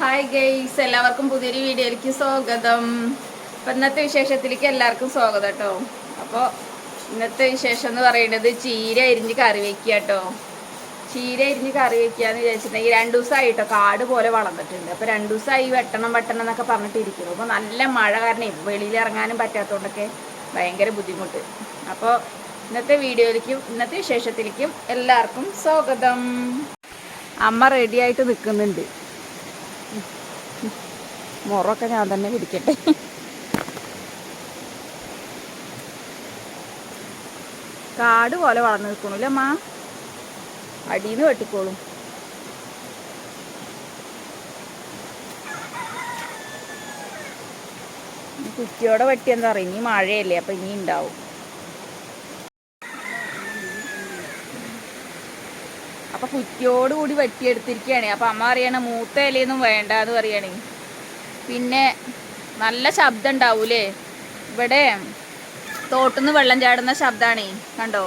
Hi guys, എല്ലാവർക്കും പുതിയൊരു വീഡിയോയിലേക്ക് സ്വാഗതം. അപ്പം ഇന്നത്തെ വിശേഷത്തിലേക്ക് എല്ലാവർക്കും സ്വാഗതം കേട്ടോ. അപ്പോൾ ഇന്നത്തെ വിശേഷം എന്ന് പറയുന്നത് ചീര അരിഞ്ഞ് കറി വെക്കുക കേട്ടോ. ചീര അരിഞ്ഞ് കറി വെക്കുകയെന്ന് വിചാരിച്ചിട്ടുണ്ടെങ്കിൽ 2 ദിവസമായിട്ടോ കാട് പോലെ വളർന്നിട്ടുണ്ട്. അപ്പോൾ 2 ദിവസമായി വെട്ടണം എന്നൊക്കെ പറഞ്ഞിട്ടിരിക്കുന്നു. അപ്പോൾ നല്ല മഴ കാരണം വെളിയിൽ ഇറങ്ങാനും പറ്റാത്തതുകൊണ്ടൊക്കെ ഭയങ്കര ബുദ്ധിമുട്ട്. അപ്പോൾ ഇന്നത്തെ വിശേഷത്തിലേക്കും എല്ലാവർക്കും സ്വാഗതം. അമ്മ റെഡിയായിട്ട് നിൽക്കുന്നുണ്ട്. മുറൊക്കെ ഞാൻ തന്നെ പിടിക്കട്ടെ. കാട് പോലെ വളർന്നു നിൽക്കണല്ലേ അമ്മ, അടിയിൽ നിന്ന് വെട്ടിക്കോളും. കുറ്റിയോടെ വെട്ടി എന്താ പറയുക, ഇനി മഴയല്ലേ അപ്പം ഇനി ഉണ്ടാവും. അപ്പം കുറ്റിയോടുകൂടി വെട്ടിയെടുത്തിരിക്കുകയാണ്. അപ്പം അമ്മ പറയണ മൂത്ത ഇലയൊന്നും വേണ്ട എന്ന് പറയുകയാണ്. പിന്നെ നല്ല ശബ്ദം ഉണ്ടാവൂലേ, ഇവിടെ തോട്ടുനിന്ന് വെള്ളം ചാടുന്ന ശബ്ദമാണ്. കണ്ടോ,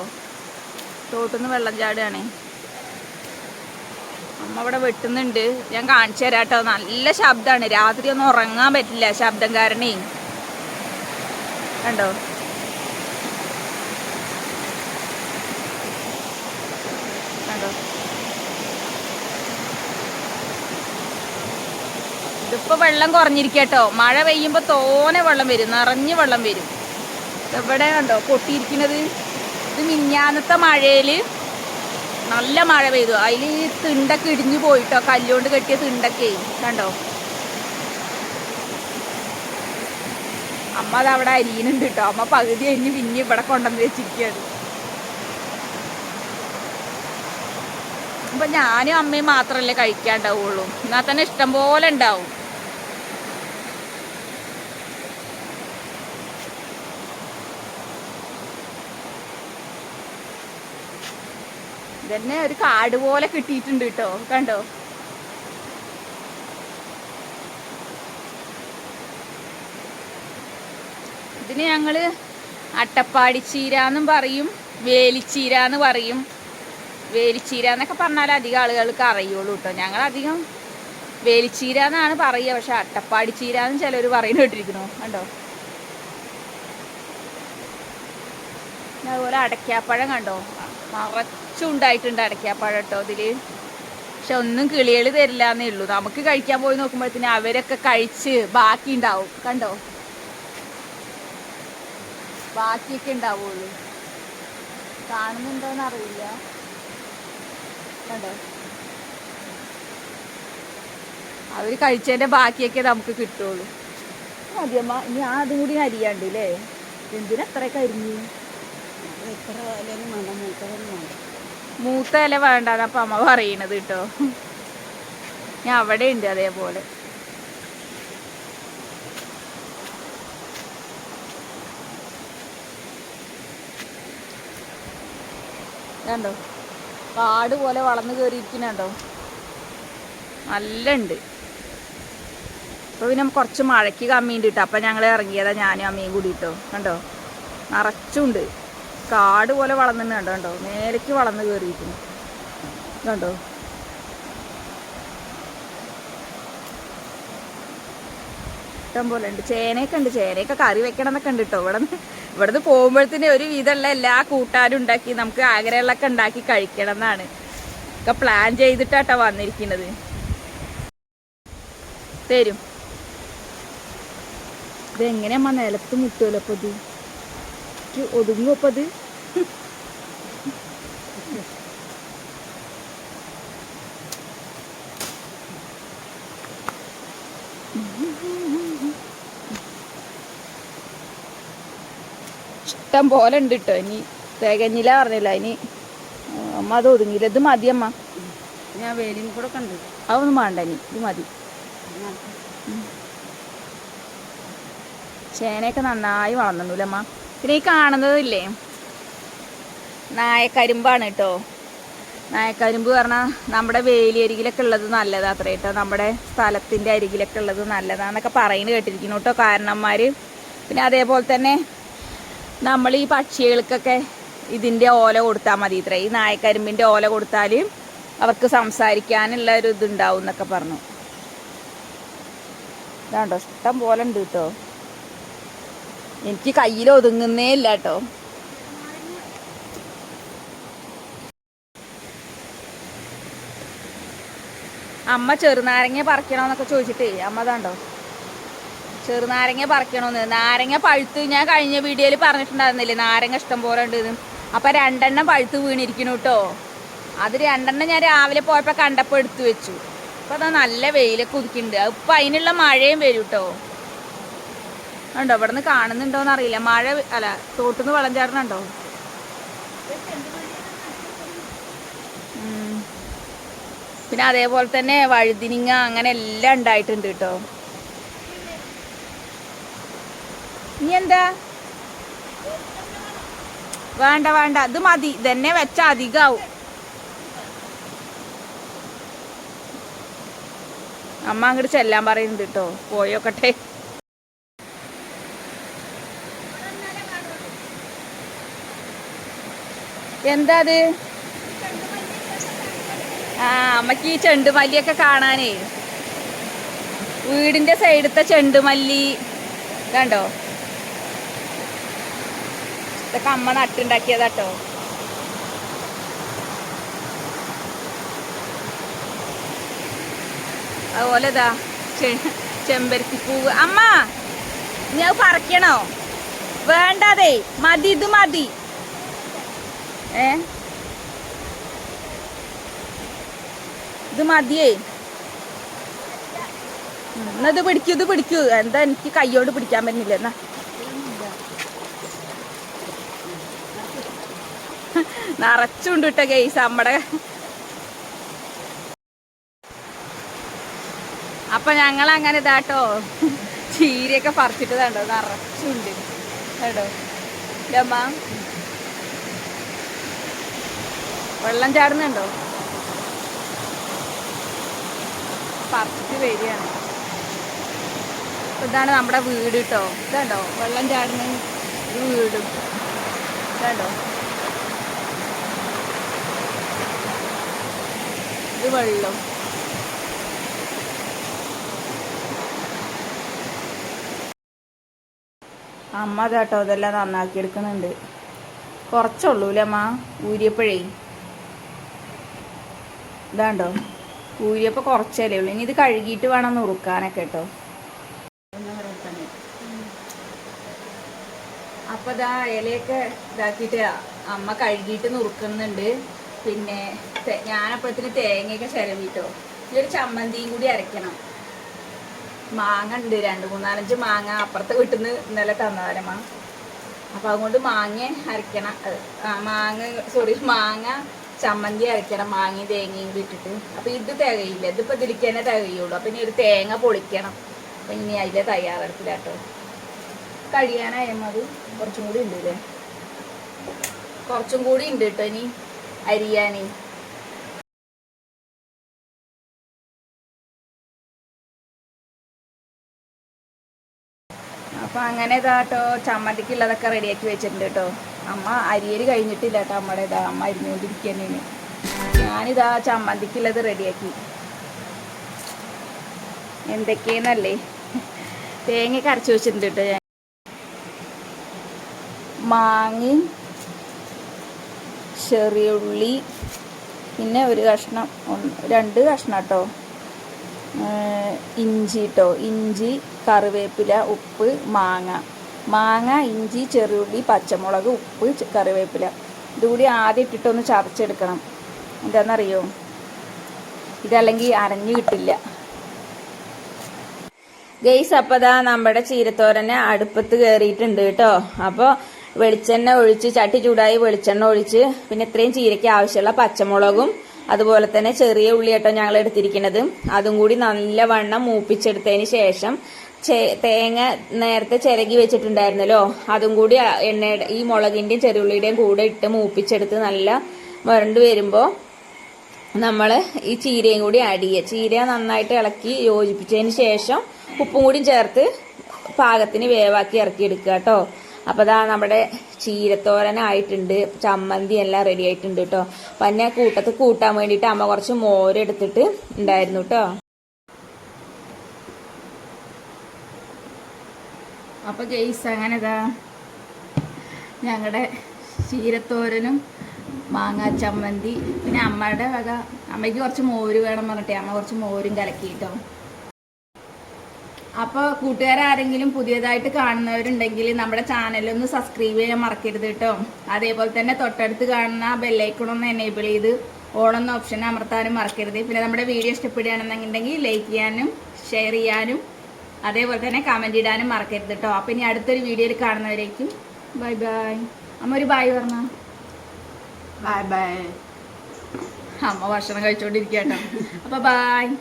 തോട്ടുനിന്ന് വെള്ളം ചാടുകയാണ്. അമ്മ ഇവിടെ വെട്ടുന്നുണ്ട്, ഞാൻ കാണിച്ചു തരാം കേട്ടോ. നല്ല ശബ്ദമാണ്, രാത്രി ഒന്നും ഉറങ്ങാൻ പറ്റില്ല ശബ്ദം കാരണേ. കണ്ടോ, കണ്ടോ, ഇതിപ്പോൾ വെള്ളം കുറഞ്ഞിരിക്കട്ടോ. മഴ പെയ്യുമ്പോൾ തോനെ വെള്ളം വരും, നിറഞ്ഞ് വെള്ളം വരും. ഇവിടെ കണ്ടോ പൊട്ടിയിരിക്കുന്നത്. ഇത് മിഞ്ഞാന്നത്തെ മഴയിൽ നല്ല മഴ പെയ്തു, അതിൽ തിണ്ടൊക്കെ ഇടിഞ്ഞു പോയിട്ടോ, കല്ലുകൊണ്ട് കെട്ടിയ തിണ്ടൊക്കെ. കണ്ടോ, അമ്മ അതവിടെ അരിയുന്നുണ്ട് കേട്ടോ. അമ്മ പകുതി അരിഞ്ഞ് പിന്നെ ഇവിടെ കൊണ്ടുവന്ന് വെച്ചിരിക്കുകയാണ്. അപ്പം ഞാനും അമ്മയും മാത്രമല്ലേ കഴിക്കാണ്ടാവുള്ളൂ, എന്നാൽ തന്നെ ഇഷ്ടം പോലെ ഉണ്ടാവും. ഇതന്നെ ഒരു കാട് പോലെ കിട്ടിയിട്ടുണ്ട് കേട്ടോ. കണ്ടോ, ഇതിന് ഞങ്ങള് അട്ടപ്പാടിച്ചീര എന്നും പറയും, വേലിച്ചീര എന്ന് പറയും. വേലിച്ചീര എന്നൊക്കെ പറഞ്ഞാൽ അധികം ആളുകൾക്ക് അറിയുള്ളൂ കേട്ടോ. ഞങ്ങളധികം വേലിച്ചീര എന്നാണ് പറയുക, പക്ഷെ അട്ടപ്പാടിച്ചീര എന്ന് ചിലർ പറയുന്ന കേട്ടിരിക്കണു. കണ്ടോ, അതുപോലെ അടയ്ക്കാപ്പഴം കണ്ടോ, നിറച്ചുണ്ടായിട്ടുണ്ട് അടയ്ക്കാപ്പഴം കേട്ടോ ഇതിൽ. പക്ഷെ ഒന്നും കിളികൾ തരില്ല എന്നേ ഉള്ളൂ. നമുക്ക് കഴിക്കാൻ പോയി നോക്കുമ്പോഴത്തേന് അവരൊക്കെ കഴിച്ച് ബാക്കി ഉണ്ടാവും. കണ്ടോ, ബാക്കിയൊക്കെ ഉണ്ടാവുള്ളൂ. കാണുന്നുണ്ടോന്ന് അറിയില്ല. കണ്ടോ, അവർ കഴിച്ചതിൻ്റെ ബാക്കിയൊക്കെ നമുക്ക് കിട്ടുള്ളൂ. മതിയമ്മ, ഇനി അതും കൂടി അരിയാണ്ട് അല്ലേ? എന്തിനാ എത്രയൊക്കെ അരിഞ്ഞു? മൂത്ത ഇല വേണ്ടാന്ന് അപ്പം അമ്മ പറയണത് കേട്ടോ. ഞാൻ അവിടെ ഉണ്ട് അതേപോലെ. കണ്ടോ, കാട് പോലെ വളർന്നു കയറിയിരിക്കുന്നുണ്ടോ, നല്ല ഉണ്ട്. അപ്പോൾ പിന്നെ കുറച്ച് മഴയ്ക്ക് കമ്മിയുണ്ട് കേട്ടോ. അപ്പം ഞങ്ങൾ ഇറങ്ങിയതാ, ഞാനും അമ്മയും കൂടി കേട്ടോ. കണ്ടോ, നിറച്ചുണ്ട്, കാട് പോലെ വളർന്നിട്ടുണ്ട്. കണ്ടോ, നേരേക്ക് വളർന്നു കയറിയിരിക്കുന്നു. കണ്ടോ, ഇഷ്ടം പോലെ ഉണ്ട്. ചേനയൊക്കെ ഉണ്ട്, ചേനയൊക്കെ കറി വെക്കണം എന്നൊക്കെ ഉണ്ട് കേട്ടോ. ഇവിടുന്ന് പോകുമ്പോഴത്തേന് ഒരു വിധമുള്ള എല്ലാ കൂട്ടാനും ഉണ്ടാക്കി നമുക്ക് ആഗ്രഹമുള്ളൊക്കെ ഉണ്ടാക്കി കഴിക്കണം എന്നാണ് ഒക്കെ പ്ലാൻ ചെയ്തിട്ടാട്ടോ വന്നിരിക്കുന്നത്. തരും. ഇതെങ്ങനെയമ്മ നിലത്ത് മുട്ടുമല്ലോ അപ്പോൾ ഇത് ഒതുങ്ങും. അപ്പോൾ ഇത് ഇഷ്ടം പോലെ ഉണ്ട് കേട്ടോ. ഇനി തികഞ്ഞില്ല പറഞ്ഞില്ല, ഇനി അമ്മ അത് ഒതുങ്ങില്ല. ഇത് മതിയമ്മ, ഞാൻ വേലിയും കൂടെ കണ്ടു. അതൊന്നും വേണ്ട, ഇനി ഇത് മതി. ചേനയൊക്കെ നന്നായി വളർന്നില്ല അമ്മ. പിന്നെ ഈ കാണുന്നതില്ലേ നായക്കരിമ്പാണ് കേട്ടോ. നായക്കരിമ്പ് പറഞ്ഞാൽ നമ്മുടെ വേലി അരികിലൊക്കെ ഉള്ളത് നല്ലതാ അത്ര കേട്ടോ. നമ്മുടെ സ്ഥലത്തിൻ്റെ അരികിലൊക്കെ ഉള്ളത് നല്ലതാന്നൊക്കെ പറയുന്നത് കേട്ടിരിക്കുന്നു കേട്ടോ കാരണന്മാർ. പിന്നെ അതേപോലെ തന്നെ നമ്മൾ ഈ പക്ഷികൾക്കൊക്കെ ഇതിൻ്റെ ഓല കൊടുത്താൽ മതി ഇത്ര. ഈ നായക്കരിമ്പിൻ്റെ ഓല കൊടുത്താൽ അവർക്ക് സംസാരിക്കാനുള്ള ഒരു ഇതുണ്ടാവും എന്നൊക്കെ പറഞ്ഞു. ഇതാണ്ടോ ഇഷ്ടം പോലെ ഉണ്ട് കേട്ടോ. എനിക്ക് കയ്യിൽ ഒതുങ്ങുന്നേ ഇല്ല കേട്ടോ. അമ്മ ചെറുനാരങ്ങ പറിക്കണമെന്നൊക്കെ ചോദിച്ചിട്ടേ അമ്മ ഇതാണ്ടോ ചെറുനാരങ്ങ പറിക്കണമെന്ന്. നാരങ്ങ പഴുത്ത് ഞാൻ കഴിഞ്ഞ വീഡിയോയിൽ പറഞ്ഞിട്ടുണ്ടായിരുന്നില്ലേ നാരങ്ങ ഇഷ്ടം പോലെ ഉണ്ട്. അപ്പം 2 പഴുത്ത് വീണിരിക്കുന്നു കേട്ടോ. അത് 2 ഞാൻ രാവിലെ പോയപ്പോൾ കണ്ടപ്പോൾ എടുത്തു വെച്ചു. അപ്പം അതാ നല്ല വെയിലൊക്കെ ഉദിക്കുന്നുണ്ട്. ഇപ്പം അതിനുള്ള മഴയും വരും കേട്ടോ. ഉണ്ടോ ഇവിടെ നിന്ന് കാണുന്നുണ്ടോയെന്ന് അറിയില്ല. മഴ അല്ല തോട്ടുനിന്ന് വെള്ളം ചാടണുണ്ടോ? പിന്നെ അതേപോലെ തന്നെ വഴുതിനിങ്ങ അങ്ങനെ എല്ലാം ഉണ്ടായിട്ടുണ്ട് കേട്ടോ. ഇനി എന്താ വേണ്ട വേണ്ട ഇത് മതി. ഇതന്നെ വെച്ച അധികമാവും. അമ്മ അങ്ങോട്ട് ചെല്ലാൻ പറയുന്നുണ്ട് കേട്ടോ. പോയോക്കട്ടെ. എന്താ അത്? ആ അമ്മക്ക് ഈ ചെണ്ടുമല്ലിയൊക്കെ കാണാനേ. വീടിന്റെ സൈഡത്തെ ചെണ്ടുമല്ലി കണ്ടോ. ഇതൊക്കെ അമ്മ നട്ടുണ്ടാക്കിയതാട്ടോ. അതുപോലെ ഇതാ ചെമ്പരത്തിപ്പൂവ്. അമ്മ നീ അത് പറിക്കണോ? വേണ്ടാതെ മതി, ഇത് മതി. ഇത് മതിയേ. എന്നാ ഇത് പിടിക്കൂ, ഇത് പിടിക്കൂ. എന്താ എനിക്ക് കൈയോട് പിടിക്കാൻ പറ്റുന്നില്ല. എന്നാ നിറച്ചുണ്ട് കേട്ടോ ഗെയ്സ് നമ്മടെ. അപ്പൊ ഞങ്ങൾ അങ്ങനെ ഇതാട്ടോ ചീരയൊക്കെ പറിച്ചിട്ട് കണ്ടോ നിറച്ചുണ്ട് കേട്ടോ. അമ്മ വെള്ളം ചാടുന്നുണ്ടോ? പറിച്ചിട്ട് വരികയാണ്. ഇതാണ് നമ്മുടെ വീട് കേട്ടോ. ഇതാണ്ടോ വെള്ളം ചാടുന്ന വീടും ഇതാണ്ടോ. ഇത് വെള്ളം. അമ്മ ഇതാട്ടോ ഇതെല്ലാം നന്നാക്കി എടുക്കുന്നുണ്ട്. കുറച്ചുള്ളൂല്ലേ അമ്മ ഊരിയപ്പോഴേ. ഇതാണ്ടോ ഊരിയപ്പോൾ കുറച്ചല്ലേ ഉള്ളൂ. ഇനി ഇത് കഴുകിയിട്ട് വേണം നുറുക്കാനൊക്കെ കേട്ടോ. അപ്പോൾ ഇതാ ഇലയൊക്കെ ഇതാക്കിയിട്ട് അമ്മ കഴുകിയിട്ട് നുറുക്കുന്നുണ്ട്. പിന്നെ ഞാനപ്പോഴത്തിന് തേങ്ങയൊക്കെ ചിരവിട്ടോ. ഇതൊരു ചമ്മന്തിയും കൂടി അരയ്ക്കണം. മാങ്ങ ഉണ്ട്, 2-3-4 മാങ്ങ അപ്പുറത്തെ വീട്ടിൽ നിന്ന് ഇന്നലെ തന്നതാരമ്മ. അപ്പം അതുകൊണ്ട് മാങ്ങ അരയ്ക്കണം. മാങ്ങ ചമ്മന്തി അരയ്ക്കണം. മാങ്ങയും തേങ്ങയും കൂടി ഇട്ടിട്ട്. അപ്പം ഇത് തികയില്ല. ഇതിപ്പോൾ ഇതിലേക്ക് തന്നെ തികയുള്ളൂ. അപ്പം ഇനി ഒരു തേങ്ങ പൊളിക്കണം. അപ്പം ഇനി അതിൻ്റെ തയ്യാറെടുപ്പിലാട്ടോ. കഴിയാനായാലും അത് കുറച്ചും കൂടി ഉണ്ട് അല്ലേ. കുറച്ചും കൂടി ഉണ്ട് കേട്ടോ ഇനി അരിയാൻ. അപ്പം അങ്ങനെ ഇതാട്ടോ ചമ്മന്തിക്കുള്ളതൊക്കെ റെഡിയാക്കി വെച്ചിട്ടുണ്ട് കേട്ടോ. അമ്മ അരിയൽ കഴിഞ്ഞിട്ടില്ല കേട്ടോ. അമ്മയുടെ ഇതാ അമ്മ അരിഞ്ഞുകൊണ്ടിരിക്കുന്നതിന് ഞാനിതാ ചമ്മന്തിക്കുള്ളത് റെഡിയാക്കി. എന്തൊക്കെയെന്നല്ലേ തേങ്ങ അരച്ച് വെച്ചിട്ടുണ്ട് കേട്ടോ ഞാൻ. മാങ്ങയും ചെറിയുള്ളി പിന്നെ ഒരു കഷ്ണം 2 കഷ്ണം കേട്ടോ ഇഞ്ചി കേട്ടോ. ഇഞ്ചി, കറിവേപ്പില, ഉപ്പ്, മാങ്ങ, ഇഞ്ചി, ചെറിയുള്ളി, പച്ചമുളക്, ഉപ്പ്, കറിവേപ്പില ഇതുകൂടി ആദ്യം ഇട്ടിട്ടൊന്ന് ചതച്ചെടുക്കണം. എന്താണെന്നറിയോ, ഇതല്ലെങ്കിൽ അരഞ്ഞു കിട്ടില്ല ഗെയ്സ്. അപ്പോൾ ഇതാ നമ്മുടെ ചീരത്തോരനെ അടുപ്പത്ത് കയറിയിട്ടുണ്ട് കേട്ടോ. അപ്പോൾ വെളിച്ചെണ്ണ ഒഴിച്ച് ചട്ടി ചൂടായി വെളിച്ചെണ്ണ ഒഴിച്ച് പിന്നെ ഇത്രയും ചീരയ്ക്ക് ആവശ്യമുള്ള പച്ചമുളകും അതുപോലെ തന്നെ ചെറിയ ഉള്ളി കേട്ടോ ഞങ്ങൾ എടുത്തിരിക്കുന്നത്. അതും കൂടി നല്ലവണ്ണം മൂപ്പിച്ചെടുത്തതിന് ശേഷം തേങ്ങ നേരത്തെ ചിരകി വെച്ചിട്ടുണ്ടായിരുന്നല്ലോ അതും കൂടി എണ്ണയുടെ ഈ മുളകിന്റെയും ചെറിയുള്ളിയുടെയും കൂടെ ഇട്ട് മൂപ്പിച്ചെടുത്ത് നല്ല വരണ്ട് വരുമ്പോൾ നമ്മൾ ഈ ചീരയും കൂടി ആഡ് ചെയ്യുക. ചീര നന്നായിട്ട് ഇളക്കി യോജിപ്പിച്ചതിന് ശേഷം ഉപ്പും കൂടി ചേർത്ത് പാകത്തിന് വേവാക്കി ഇറക്കി എടുക്കുക കേട്ടോ. അപ്പോൾ അതാ നമ്മുടെ ചീരത്തോരനായിട്ടുണ്ട്. ചമ്മന്തി എല്ലാം റെഡി ആയിട്ടുണ്ട് കേട്ടോ. അപ്പം എന്നെ കൂട്ടത്ത് കൂട്ടാൻ വേണ്ടിയിട്ട് അമ്മ കുറച്ച് മോരെടുത്തിട്ട് ഉണ്ടായിരുന്നു കേട്ടോ. അപ്പോൾ ഗെയ്സ് അങ്ങനെ ഇതാ ഞങ്ങളുടെ ചീരത്തോരനും മാങ്ങാ ചമ്മന്തി, പിന്നെ അമ്മയുടെ വക അമ്മയ്ക്ക് കുറച്ച് മോര് വേണം പറഞ്ഞിട്ടേ അമ്മ കുറച്ച് മോരും കലക്കിയിട്ടോ. അപ്പോൾ കൂട്ടുകാരാരെങ്കിലും പുതിയതായിട്ട് കാണുന്നവരുണ്ടെങ്കിൽ നമ്മുടെ ചാനലൊന്ന് സബ്സ്ക്രൈബ് ചെയ്യാൻ മറക്കരുത് കേട്ടോ. അതേപോലെ തന്നെ തൊട്ടടുത്ത് കാണുന്ന ബെല്ലൈക്കണൊന്ന് എനേബിൾ ചെയ്ത് ഓണെന്ന ഓപ്ഷൻ അമർത്താനും മറക്കരുത്. പിന്നെ നമ്മുടെ വീഡിയോ ഇഷ്ടപ്പെടുകയാണെന്നുണ്ടെങ്കിൽ ലൈക്ക് ചെയ്യാനും ഷെയർ ചെയ്യാനും അതേപോലെ തന്നെ കമൻറ്റ് ഇടാനും മറക്കരുത് കേട്ടോ. അപ്പോൾ ഇനി അടുത്തൊരു വീഡിയോയിൽ കാണുന്നവരേക്കും ബൈ ബൈ. അമ്മ ഒരു ബായ് പറഞ്ഞോ. Bye bye. അമ്മ ഭക്ഷണം കഴിച്ചുകൊണ്ടിരിക്കുക കേട്ടോ. അപ്പോൾ ബായ്.